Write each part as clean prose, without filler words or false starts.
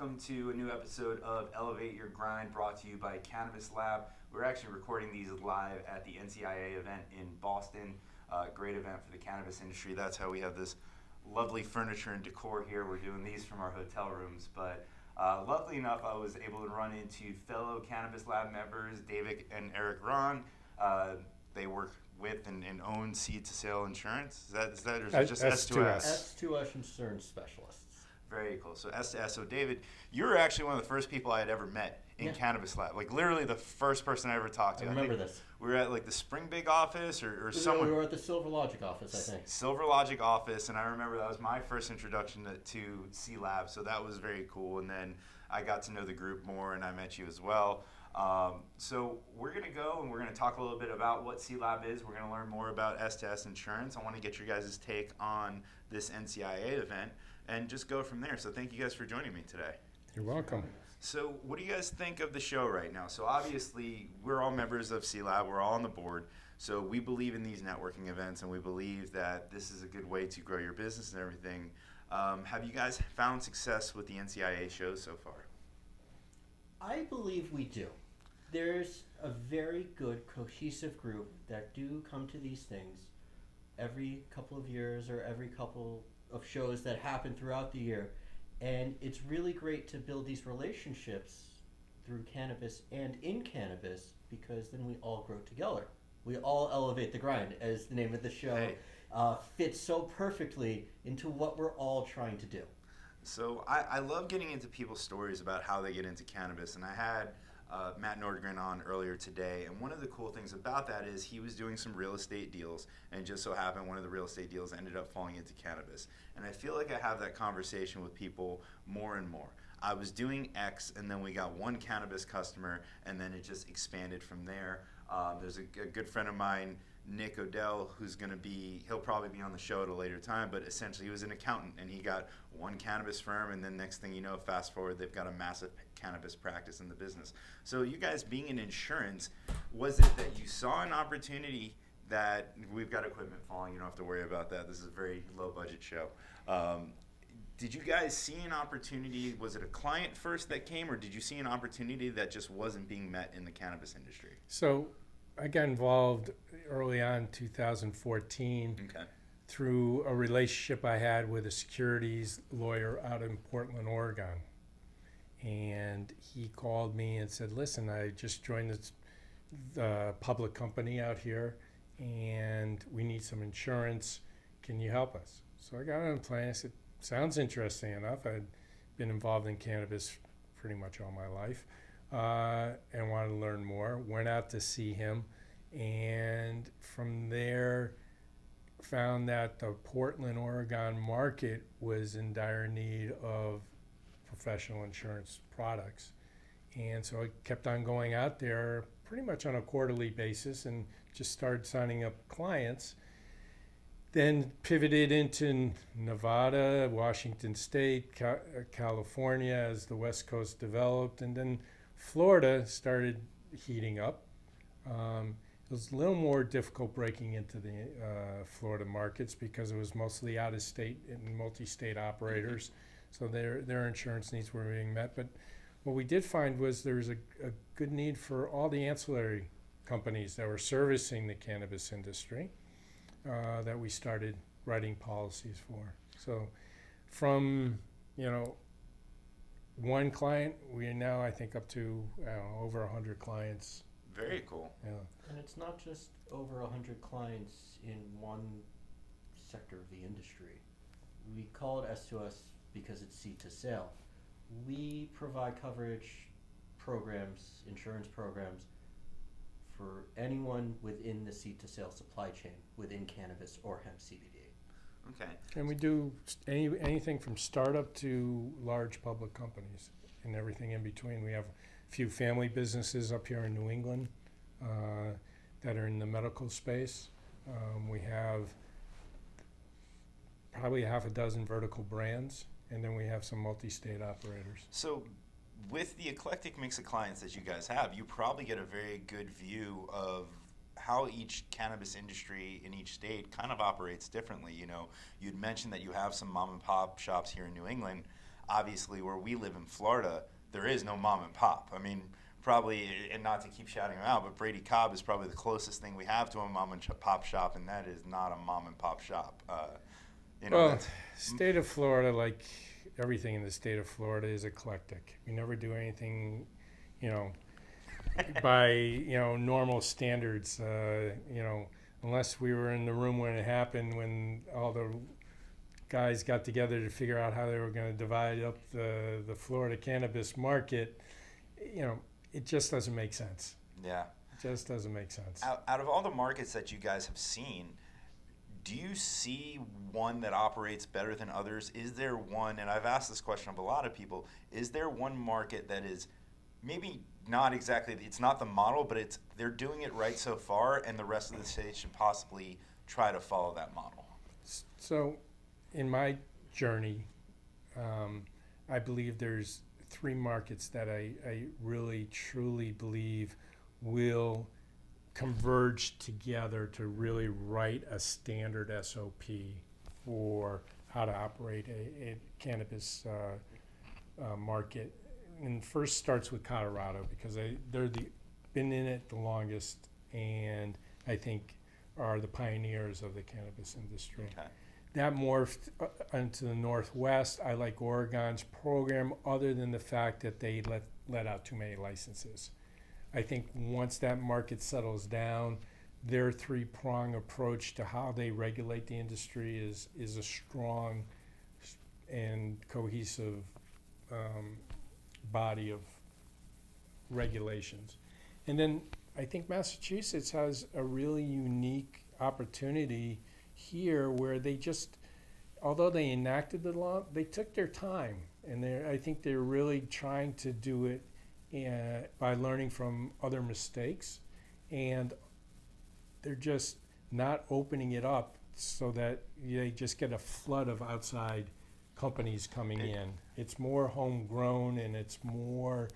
welcome to a new episode of Elevate Your Grind, brought to you by Cannabis Lab. We're actually recording these live at the NCIA event in Boston. Great event for the cannabis industry. That's how we have this lovely furniture and decor here. We're doing these from our hotel rooms, but luckily enough, I was able to run into fellow Cannabis Lab members, David and Eric Rahn. They work with and own S2S Insurance. Is that or is it just S2S? S2S Insurance specialists. Very cool. So S2S. So David, you were actually one of the first people I had ever met in Cannabis Lab. Like literally the first person I ever talked to. I remember this. We were at like the Spring Big office or somewhere. We were at the Silver Logic office, I think. Silver Logic office, and I remember that was my first introduction to C Lab. So that was very cool. And then I got to know the group more, and I met you as well. So we're going to go and we're going to talk a little bit about what C Lab is. We're going to learn more about S2S Insurance. I want to get your guys' take on this NCIA event and just go from there. So thank you guys for joining me today. You're welcome. So what do you guys think of the show right now? So obviously we're all members of C Lab. We're all on the board. So we believe in these networking events, and we believe that this is a good way to grow your business and everything. Have you guys found success with the NCIA shows so far? I believe we do. There's a very good cohesive group that do come to these things every couple of years or every couple of shows that happen throughout the year. And it's really great to build these relationships through cannabis and in cannabis, because then we all grow together. We all elevate the grind, as the name of the show fits so perfectly into what we're all trying to do. So I love getting into people's stories about how they get into cannabis, and I had Matt Nordgren on earlier today, and one of the cool things about that is he was doing some real estate deals, and just so happened one of the real estate deals ended up falling into cannabis. And I feel like I have that conversation with people more and more. I was doing X, and then we got one cannabis customer, and then it just expanded from there. There's a good friend of mine, Nick Odell, he'll probably be on the show at a later time, but essentially he was an accountant, and he got one cannabis firm, and then next thing you know, fast forward, they've got a massive cannabis practice in the business. So you guys being in insurance, was it that you saw an opportunity that we've got equipment falling, you don't have to worry about that, this is a very low budget show. Did you guys see an opportunity, was it a client first that came, or did you see an opportunity that just wasn't being met in the cannabis industry? So I got involved early on 2014 through a relationship I had with a securities lawyer out in Portland, Oregon. And he called me and said, listen, I just joined this public company out here, and we need some insurance. Can you help us? So I got on the plane. I said, sounds interesting enough. I'd been involved in cannabis pretty much all my life. And wanted to learn more. Went out to see him, and from there found that the Portland, Oregon market was in dire need of professional insurance products. And so I kept on going out there pretty much on a quarterly basis and just started signing up clients. Then pivoted into Nevada, Washington State, California as the West Coast developed, and then Florida started heating up. It was a little more difficult breaking into the Florida markets because it was mostly out-of-state and multi-state operators, so their insurance needs were being met. But what we did find was there was a good need for all the ancillary companies that were servicing the cannabis industry that we started writing policies for. So from, one client, we are now, I think, up to over 100 clients. Very cool. Yeah. And it's not just over 100 clients in one sector of the industry. We call it S2S because it's seed to sale. We provide coverage programs, insurance programs, for anyone within the seed to sale supply chain within cannabis or hemp CBD. Okay. And we do anything from startup to large public companies and everything in between. We have a few family businesses up here in New England that are in the medical space. We have probably half a dozen vertical brands, and then we have some multi-state operators. So with the eclectic mix of clients that you guys have, you probably get a very good view of how each cannabis industry in each state kind of operates differently. You'd mentioned that you have some mom and pop shops here in New England. obviously where we live in Florida, there is no mom and pop. I mean, probably, and not to keep shouting them out, but Brady Cobb is probably the closest thing we have to a mom and pop shop, and that is not a mom and pop shop. Well, state of Florida, like everything in the state of Florida, is eclectic. We never do anything, by normal standards. Unless we were in the room when it happened, when all the guys got together to figure out how they were going to divide up the Florida cannabis market. It just doesn't make sense. Yeah. It just doesn't make sense. Out of all the markets that you guys have seen, do you see one that operates better than others? Is there one, and I've asked this question of a lot of people, is there one market that is maybe not exactly, it's not the model, but they're doing it right so far, and the rest of the state should possibly try to follow that model? So in my journey, I believe there's 3 markets that I really truly believe will converge together to really write a standard SOP for how to operate a cannabis market. And first starts with Colorado, because they're been in it the longest, and I think are the pioneers of the cannabis industry. Okay. That morphed into the Northwest. I like Oregon's program, other than the fact that they let out too many licenses. I think once that market settles down, their 3-prong approach to how they regulate the industry is a strong and cohesive body of regulations. And then I think Massachusetts has a really unique opportunity here, where they just, although they enacted the law, they took their time, and I think they're really trying to do it by learning from other mistakes, and they're just not opening it up so that they just get a flood of outside companies coming in. It's more homegrown, and it's more,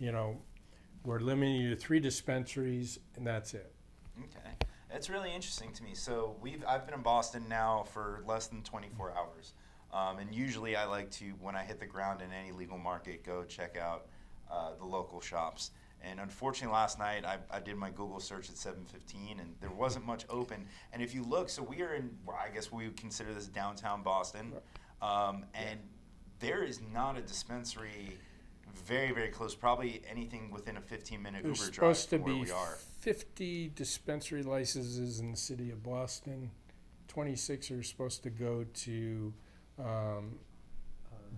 we're limiting you to 3 dispensaries, and that's it. Okay. It's really interesting to me. So I've been in Boston now for less than 24 hours. And usually I like to, when I hit the ground in any legal market, go check out the local shops. And unfortunately last night I did my Google search at 7:15, and there wasn't much open. And if you look, so we are in, I guess we would consider this downtown Boston. And there is not a dispensary very, very close, probably anything within a 15-minute Uber drive from where we are. There's supposed to be 50 dispensary licenses in the city of Boston. 26 are supposed to go to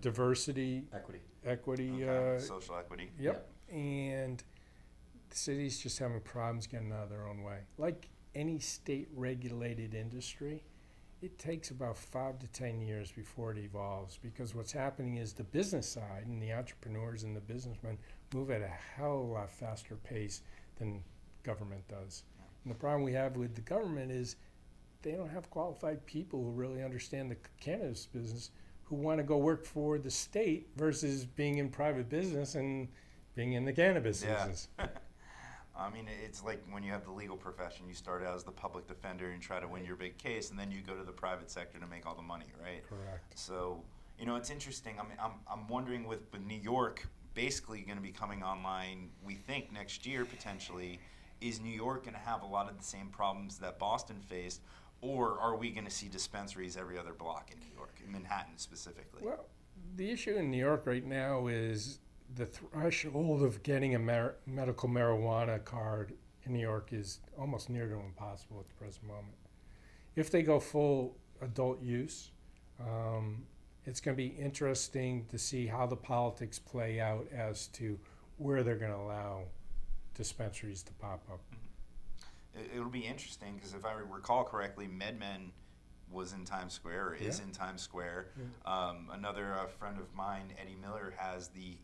diversity, equity, social equity. Yep. And the city's just having problems getting out of their own way. Like any state-regulated industry, it takes about 5 to 10 years before it evolves, because what's happening is the business side and the entrepreneurs and the businessmen move at a hell of a lot faster pace than government does. And the problem we have with the government is they don't have qualified people who really understand the cannabis business, who want to go work for the state versus being in private business and being in the cannabis business. I mean, it's like when you have the legal profession, you start out as the public defender and try to win your big case, and then you go to the private sector to make all the money, right? Correct. So, it's interesting. I mean, I'm wondering with New York basically going to be coming online, we think next year potentially, is New York going to have a lot of the same problems that Boston faced, or are we going to see dispensaries every other block in New York, in Manhattan specifically? Well, the issue in New York right now is the threshold of getting a medical marijuana card in New York is almost near to impossible at the present moment. If they go full adult use, it's going to be interesting to see how the politics play out as to where they're going to allow dispensaries to pop up. It'll be interesting, because if I recall correctly, MedMen was in Times Square, or is in Times Square. Another friend of mine, Eddie Miller, has the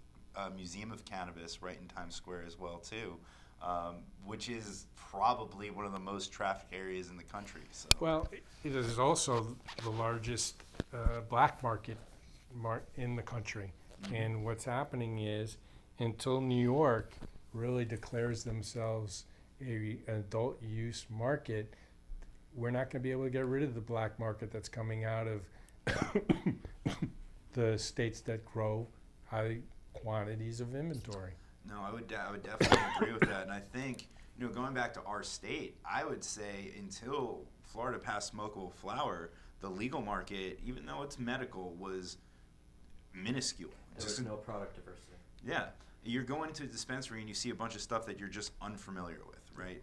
Museum of Cannabis right in Times Square as well too, which is probably one of the most trafficked areas in the country. So. Well, it is also the largest black market in the country. Mm-hmm. And what's happening is, until New York really declares themselves an adult use market, we're not going to be able to get rid of the black market that's coming out of the states that grow high quantities of inventory. No, I would definitely agree with that. And I think, going back to our state, I would say until Florida passed smokable flower, the legal market, even though it's medical, was minuscule. There was no product diversity. Yeah. You're going to a dispensary and you see a bunch of stuff that you're just unfamiliar with, right?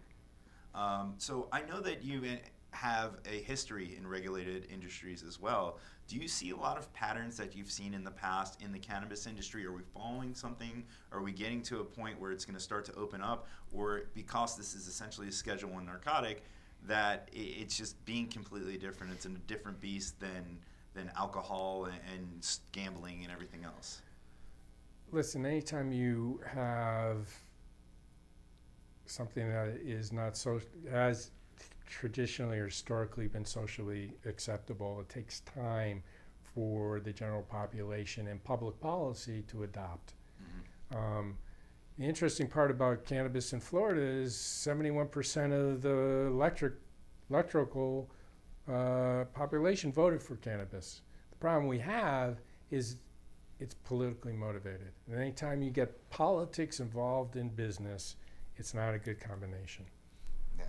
So I know that you have a history in regulated industries as well. Do you see a lot of patterns that you've seen in the past in the cannabis industry? Are we following something? Are we getting to a point where it's going to start to open up? Or because this is essentially a Schedule I narcotic, that it's just being completely different? It's a different beast than alcohol and gambling and everything else. Listen, anytime you have something that is not so has traditionally or historically been socially acceptable, it takes time for the general population and public policy to adopt. Mm-hmm. The interesting part about cannabis in Florida is 71% of the electrical population voted for cannabis. The problem we have is it's politically motivated. And anytime you get politics involved in business, it's not a good combination. Yeah,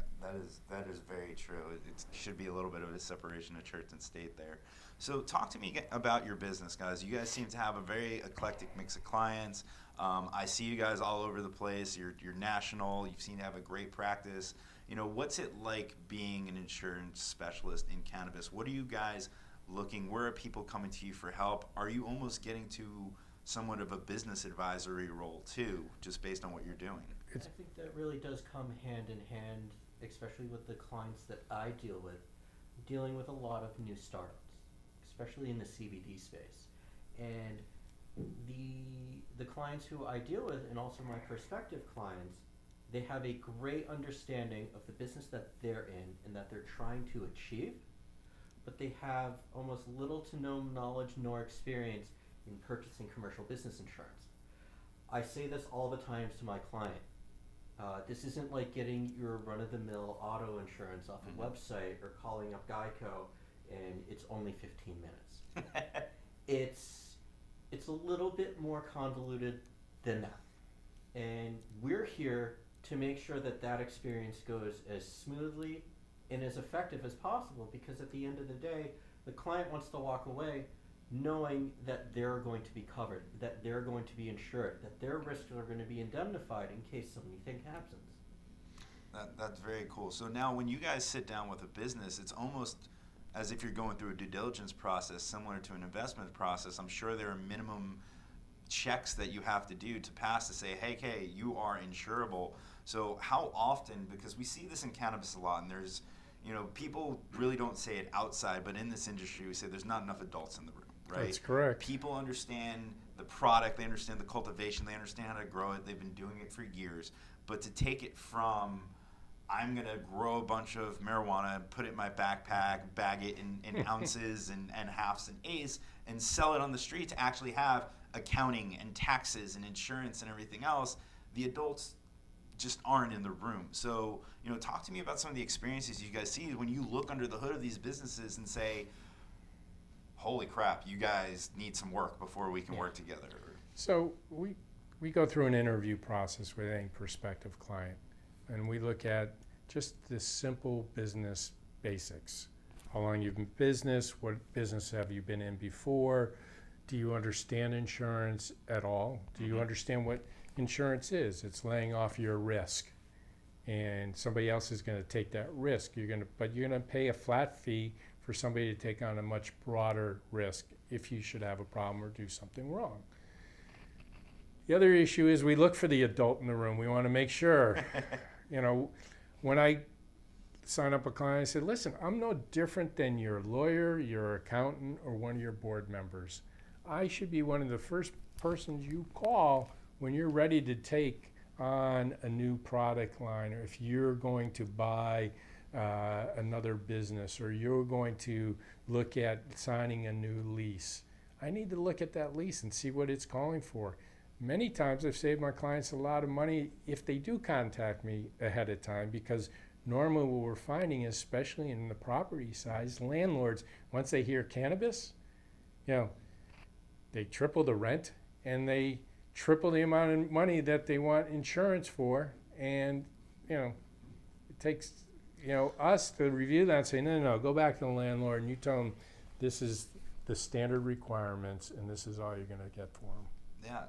that is very true. It should be a little bit of a separation of church and state there. So talk to me about your business, guys. You guys seem to have a very eclectic mix of clients. I see you guys all over the place. You're national. You seem to have a great practice. What's it like being an insurance specialist in cannabis? What are you guys looking? Where are people coming to you for help? Are you almost getting to somewhat of a business advisory role too, just based on what you're doing? I think that really does come hand in hand, especially with the clients that I deal with, dealing with a lot of new startups, especially in the CBD space. And the clients who I deal with, and also my prospective clients, they have a great understanding of the business that they're in and that they're trying to achieve, but they have almost little to no knowledge nor experience in purchasing commercial business insurance. I say this all the time to my client. This isn't like getting your run-of-the-mill auto insurance off a website or calling up Geico and it's only 15 minutes. It's a little bit more convoluted than that. And we're here to make sure that that experience goes as smoothly and as effective as possible, because at the end of the day, the client wants to walk away knowing that they're going to be covered, that they're going to be insured, that their risks are going to be indemnified in case anything happens. That's very cool. So now when you guys sit down with a business, it's almost as if you're going through a due diligence process similar to an investment process. I'm sure there are minimum checks that you have to do to pass to say, hey, you are insurable. So how often, because we see this in cannabis a lot, and there's, people really don't say it outside, but in this industry we say there's not enough adults in the room. Right? That's correct. People understand the product, they understand the cultivation, they understand how to grow it, they've been doing it for years. But to take it from, I'm going to grow a bunch of marijuana, put it in my backpack, bag it in ounces and halves and eighths, and sell it on the street, to actually have accounting and taxes and insurance and everything else, the adults just aren't in the room. So, talk to me about some of the experiences you guys see when you look under the hood of these businesses and say, holy crap, you guys need some work before we can work together. So we go through an interview process with any prospective client, and we look at just the simple business basics. How long you've been in business, what business have you been in before, do you understand insurance at all? Do you understand what insurance is? It's laying off your risk, and somebody else is going to take that risk. But you're going to pay a flat fee for somebody to take on a much broader risk if you should have a problem or do something wrong. The other issue is we look for the adult in the room. We want to make sure, when I sign up a client, I said, listen, I'm no different than your lawyer, your accountant, or one of your board members. I should be one of the first persons you call when you're ready to take on a new product line, or if you're going to buy another business, or you're going to look at signing a new lease. I need to look at that lease and see what it's calling for. Many times I've saved my clients a lot of money if they do contact me ahead of time, because normally what we're finding, especially in the property size, landlords, once they hear cannabis, they triple the rent and they triple the amount of money that they want insurance for. And, it takes, us to review that and say, no, go back to the landlord and you tell them this is the standard requirements and this is all you're going to get for them. Yeah,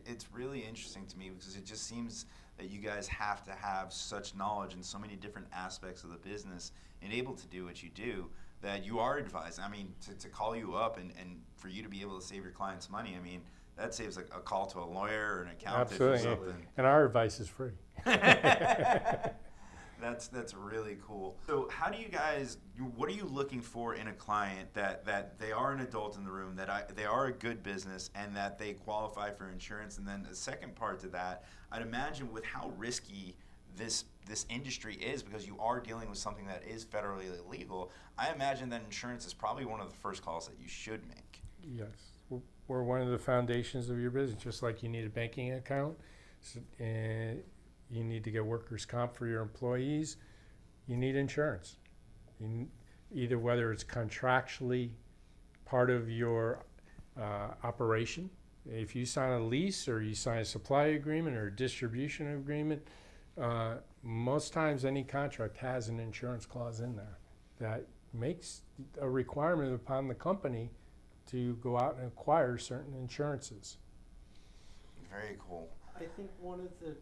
it's really interesting to me because it just seems that you guys have to have such knowledge in so many different aspects of the business and able to do what you do that you are advised. I mean, to call you up and for you to be able to save your clients money, I mean, that saves a call to a lawyer or an accountant or something. And our advice is free. That's really cool. So how do you guys, what are you looking for in a client that they are an adult in the room, that they are a good business and that they qualify for insurance? And then the second part to that, I'd imagine with how risky this industry is, because you are dealing with something that is federally illegal, I imagine that insurance is probably one of the first calls that you should make. Yes, we're one of the foundations of your business, just like you need a banking account. And you need to get workers' comp for your employees. You need insurance. Either whether it's contractually part of your operation. If you sign a lease or you sign a supply agreement or a distribution agreement, most times any contract has an insurance clause in there that makes a requirement upon the company to go out and acquire certain insurances. Very cool. I think one of the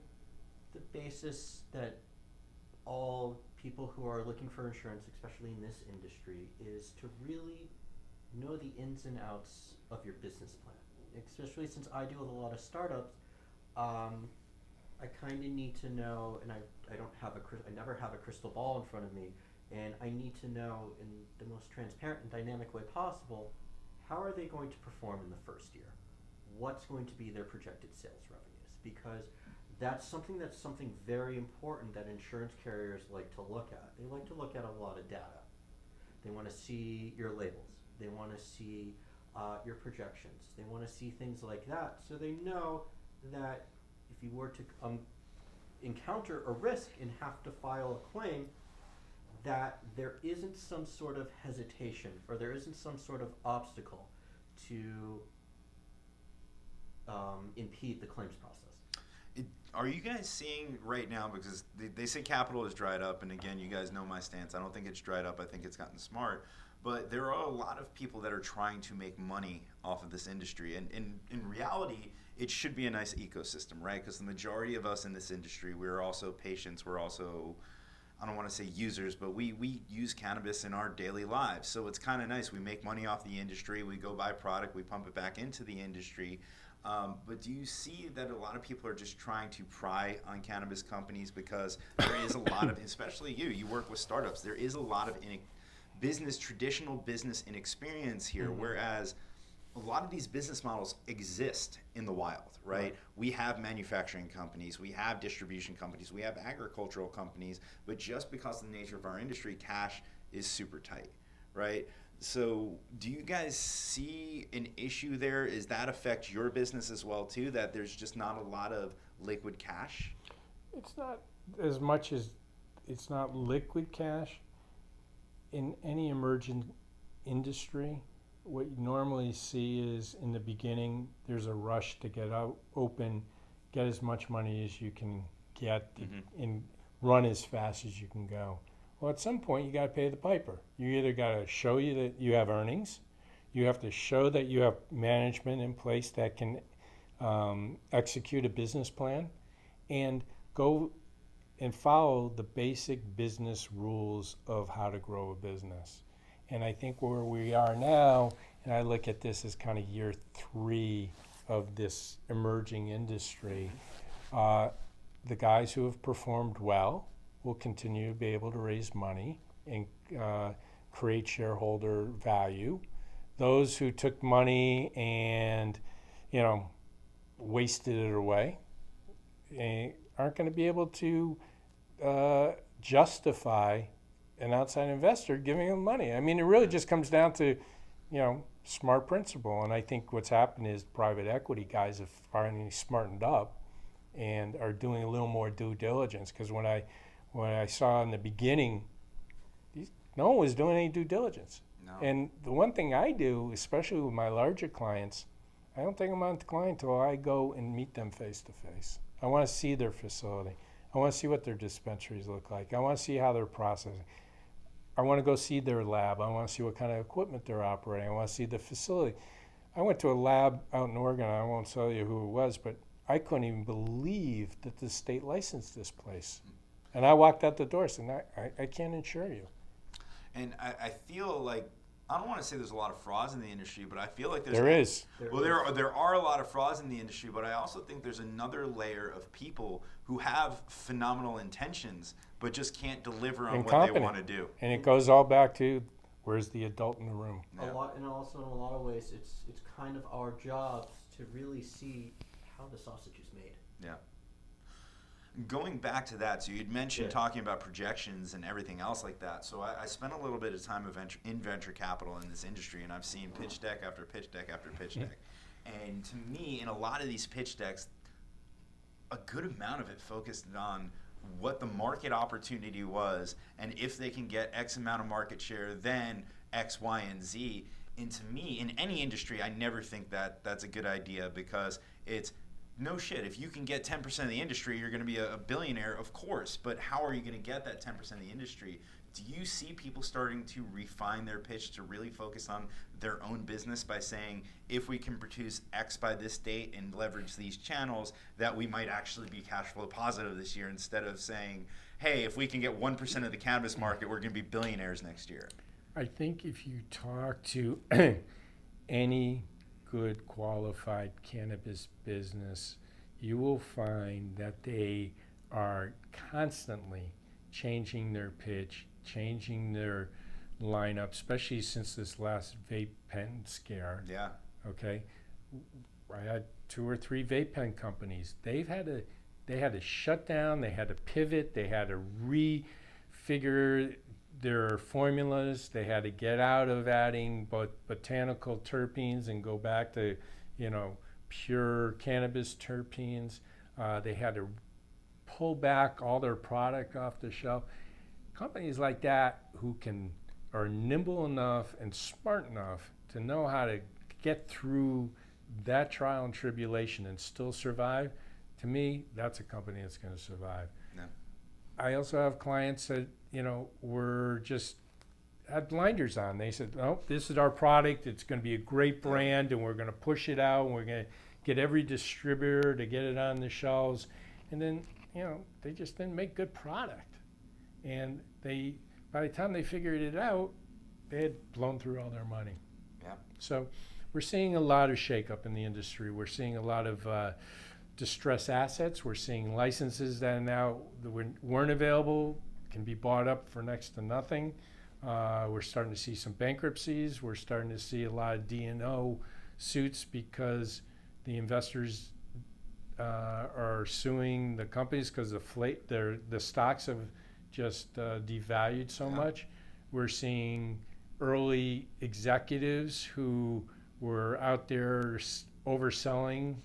basis that all people who are looking for insurance, especially in this industry, is to really know the ins and outs of your business plan. Especially since I deal with a lot of startups, I kind of need to know, and I never have a crystal ball in front of me, and I need to know in the most transparent and dynamic way possible, how are they going to perform in the first year? What's going to be their projected sales revenues? Because that's something very important that insurance carriers like to look at. They like to look at a lot of data. They want to see your labels. They want to see your projections. They want to see things like that, so they know that if you were to encounter a risk and have to file a claim, that there isn't some sort of hesitation or there isn't some sort of obstacle to impede the claims process. Are you guys seeing right now, because they say capital is dried up, and again, you guys know my stance. I don't think it's dried up. I think it's gotten smart. But there are a lot of people that are trying to make money off of this industry. And in reality, it should be a nice ecosystem, right? Because the majority of us in this industry, we're also patients. We're also, I don't want to say users, but we use cannabis in our daily lives. So it's kind of nice. We make money off the industry. We go buy product. We pump it back into the industry. But do you see that a lot of people are just trying to pry on cannabis companies, because there is a lot of, especially you work with startups, there is a lot of traditional business inexperience here, mm-hmm. Whereas a lot of these business models exist in the wild, right? We have manufacturing companies, we have distribution companies, we have agricultural companies, but just because of the nature of our industry, cash is super tight, right? So do you guys see an issue there? Does that affect your business as well too, that there's just not a lot of liquid cash? It's not as much as it's not liquid cash. In any emerging industry, what you normally see is in the beginning, there's a rush to get out, open, get as much money as you can get, mm-hmm. and run as fast as you can go. Well, at some point, you got to pay the piper. You either got to show you that you have earnings, you have to show that you have management in place that can execute a business plan, and go and follow the basic business rules of how to grow a business. And I think where we are now, and I look at this as kind of year 3 of this emerging industry, the guys who have performed well will continue to be able to raise money and create shareholder value. Those who took money and, wasted it away aren't going to be able to justify an outside investor giving them money. I mean, it really just comes down to, smart principle. And I think what's happened is private equity guys have finally smartened up and are doing a little more due diligence. Because when I saw in the beginning, no one was doing any due diligence. No. And the one thing I do, especially with my larger clients, I don't think I'm on the client until I go and meet them face to face. I want to see their facility. I want to see what their dispensaries look like. I want to see how they're processing. I want to go see their lab. I want to see what kind of equipment they're operating. I want to see the facility. I went to a lab out in Oregon. I won't tell you who it was, but I couldn't even believe that the state licensed this place. And I walked out the door and said, I can't insure you. And I feel like, I don't want to say there's a lot of frauds in the industry, but I feel like There is. There are a lot of frauds in the industry, but I also think there's another layer of people who have phenomenal intentions, but just can't deliver on what they want to do. And it goes all back to, where's the adult in the room? A lot, and also in a lot of ways, it's kind of our job to really see how the sausage is made. Yeah. Going back to that, so you'd mentioned talking about projections and everything else like that. So I spent a little bit of time in venture capital in this industry, and I've seen pitch deck after pitch deck after pitch deck. And to me, in a lot of these pitch decks, a good amount of it focused on what the market opportunity was, and if they can get X amount of market share, then X, Y, and Z. And to me, in any industry, I never think that that's a good idea, because it's no shit. If you can get 10% of the industry, you're going to be a billionaire, of course. But how are you going to get that 10% of the industry? Do you see people starting to refine their pitch to really focus on their own business by saying, if we can produce X by this date and leverage these channels, that we might actually be cash flow positive this year, instead of saying, hey, if we can get 1% of the cannabis market, we're going to be billionaires next year? I think if you talk to any good qualified cannabis business, you will find that they are constantly changing their pitch, changing their lineup, especially since this last vape pen scare. Yeah. Okay. I had 2 or 3 vape pen companies. They had to shut down, they had to pivot, they had to refigure their formulas. They had to get out of adding botanical terpenes and go back to, pure cannabis terpenes. They had to pull back all their product off the shelf. Companies like that who are nimble enough and smart enough to know how to get through that trial and tribulation and still survive, to me, that's a company that's going to survive. Yeah. I also have clients that were just had blinders on. They said, "Oh, this is our product. It's going to be a great brand, and we're going to push it out. And we're going to get every distributor to get it on the shelves." And then, they just didn't make good product. And by the time they figured it out, they had blown through all their money. Yeah. So we're seeing a lot of shakeup in the industry. We're seeing a lot of distressed assets. We're seeing licenses that now weren't available, can be bought up for next to nothing. We're starting to see some bankruptcies. We're starting to see a lot of D&O suits because the investors are suing the companies because the stocks have just devalued so much. We're seeing early executives who were out there overselling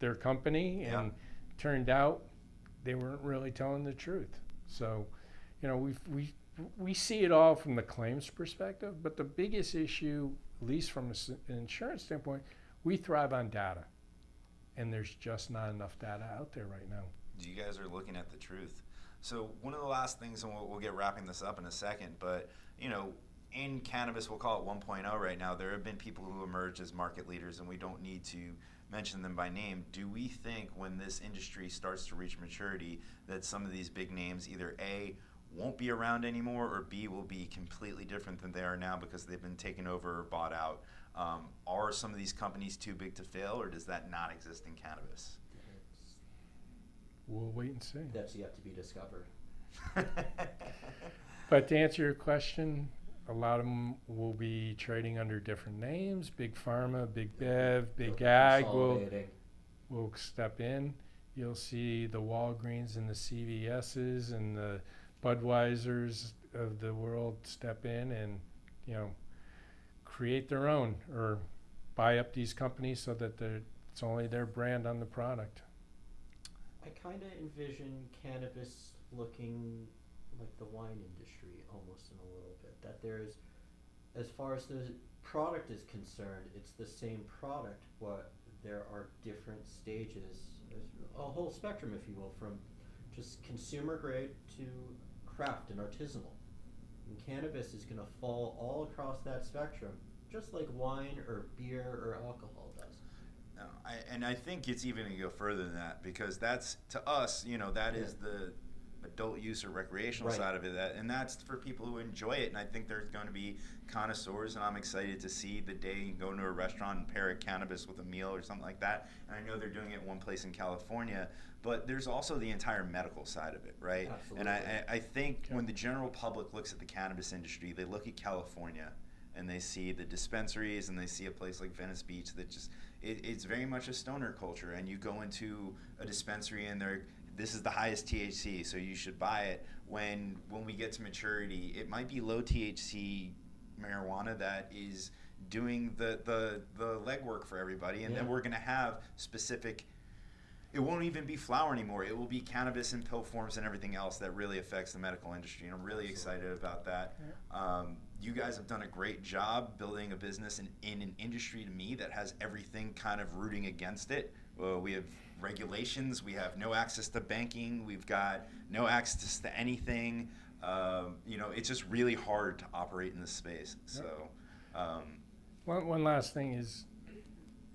their company, and turned out they weren't really telling the truth. So, we see it all from the claims perspective, but the biggest issue, at least from an insurance standpoint, we thrive on data, and there's just not enough data out there right now. You guys are looking at the truth. So one of the last things, and we'll get wrapping this up in a second, but in cannabis, we'll call it 1.0 right now, there have been people who emerged as market leaders, and we don't need to mention them by name. Do we think when this industry starts to reach maturity that some of these big names either A, won't be around anymore, or B, will be completely different than they are now because they've been taken over or bought out? Are some of these companies too big to fail, or does that not exist in cannabis? We'll wait and see. That's yet to be discovered. But to answer your question, a lot of them will be trading under different names. Big Pharma, Big Bev, Big Ag will step in. You'll see the Walgreens and the CVS's and the Budweisers of the world step in and, create their own or buy up these companies so that it's only their brand on the product. I kind of envision cannabis looking like the wine industry almost in a little bit. That as far as the product is concerned, it's the same product, but there are different stages, a whole spectrum, if you will, from just consumer grade to craft and artisanal. And cannabis is going to fall all across that spectrum, just like wine or beer or alcohol does. No, I think it's even going to go further than that, because that's, to us, that is the adult use or recreational side of it, and that's for people who enjoy it. And I think there's going to be connoisseurs, and I'm excited to see the day you go into a restaurant and pair a cannabis with a meal or something like that. And I know they're doing it one place in California, but there's also the entire medical side of it, right? Absolutely. And I think when the general public looks at the cannabis industry, they look at California and they see the dispensaries and they see a place like Venice Beach that just, it's very much a stoner culture. And you go into a dispensary and this is the highest THC, so you should buy it. When we get to maturity, it might be low THC marijuana that is doing the legwork for everybody, and then we're going to have specific. It won't even be flower anymore. It will be cannabis in pill forms and everything else that really affects the medical industry, and I'm really excited about that. You guys have done a great job building a business in an industry, to me, that has everything kind of rooting against it. We have regulations, we have no access to banking, we've got no access to anything. It's just really hard to operate in this space. So, one last thing is,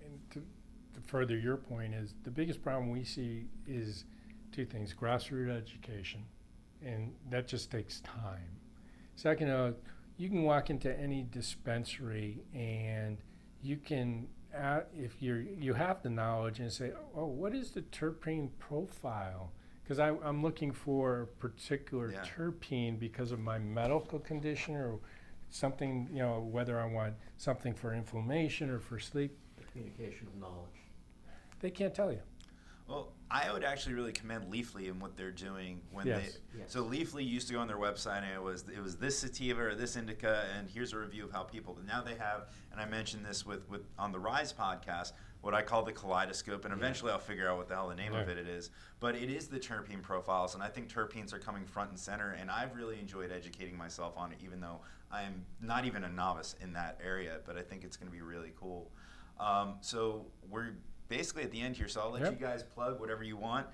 and to further your point, is the biggest problem we see is two things: grassroots education, and that just takes time. Second, you can walk into any dispensary and you can, if you have the knowledge, and say, oh, what is the terpene profile? Because I'm looking for a particular terpene because of my medical condition or something, whether I want something for inflammation or for sleep. The communication of knowledge. They can't tell you. Well, I would actually really commend Leafly and what they're doing when Yes. So Leafly used to go on their website and it was this sativa or this indica, and here's a review of how people. But now they have, and I mentioned this with on the Rise podcast, what I call the kaleidoscope, and eventually I'll figure out what the hell the name of it is. But it is the terpene profiles, and I think terpenes are coming front and center, and I've really enjoyed educating myself on it, even though I'm not even a novice in that area. But I think it's going to be really cool. So we're basically at the end here, so I'll let you guys plug whatever you want.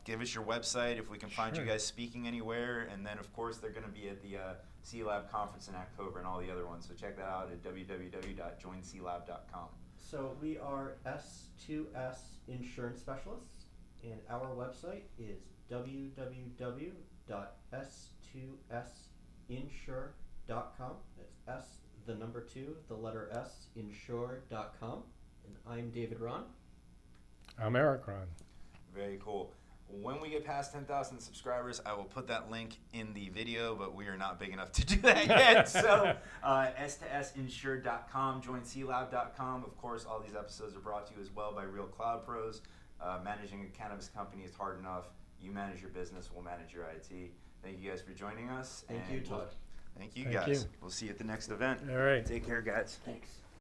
Give us your website if we can find you guys speaking anywhere, and then of course they're going to be at the C-Lab conference in October and all the other ones, so check that out at www.joinclab.com. So we are S2S Insurance Specialists, and our website is www.s2sinsure.com. That's S, the number 2, the letter S, insure.com. And I'm David Rahn. I'm Eric Rahn. Very cool. When we get past 10,000 subscribers, I will put that link in the video, but we are not big enough to do that yet. So S2Sinsure.com, joinclab.com. Of course, all these episodes are brought to you as well by Real Cloud Pros. Managing a cannabis company is hard enough. You manage your business, we'll manage your IT. Thank you guys for joining us. Thank you, Todd. Thank you guys. We'll see you at the next event. All right. Take care, guys. Thanks.